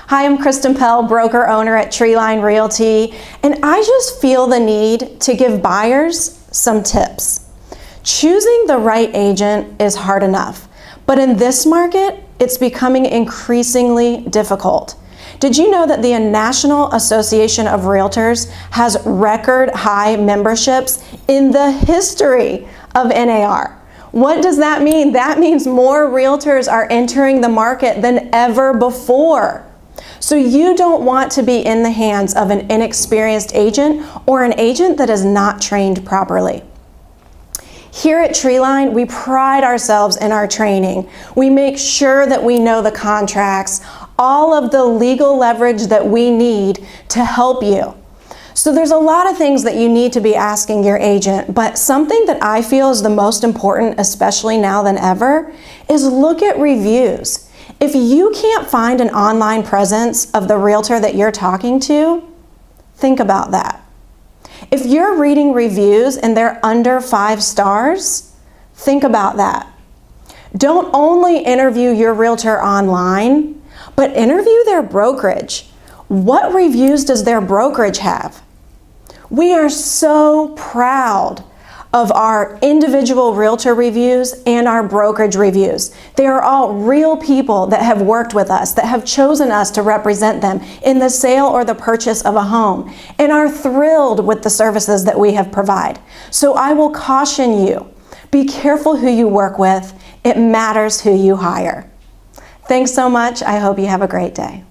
Hi, I'm Kristen Pell, broker owner at Treeline Realty, and I just feel the need to give buyers some tips. Choosing the right agent is hard enough, but in this market, it's becoming increasingly difficult. Did you know that the National Association of Realtors has record high memberships in the history of NAR? What does that mean? That means more realtors are entering the market than ever before. So you don't want to be in the hands of an inexperienced agent or an agent that is not trained properly. Here at Treeline, we pride ourselves in our training. We make sure that we know the contracts, all of the legal leverage that we need to help you. So there's a lot of things that you need to be asking your agent, but something that I feel is the most important, especially now than ever, is look at reviews. If you can't find an online presence of the realtor that you're talking to, think about that. If you're reading reviews and they're under 5 stars, think about that. Don't only interview your realtor online, but interview their brokerage. What reviews does their brokerage have? We are so proud of our individual realtor reviews and our brokerage reviews. They are all real people that have worked with us, that have chosen us to represent them in the sale or the purchase of a home, and are thrilled with the services that we have provided. So I will caution you, be careful who you work with. It matters who you hire. Thanks so much. I hope you have a great day.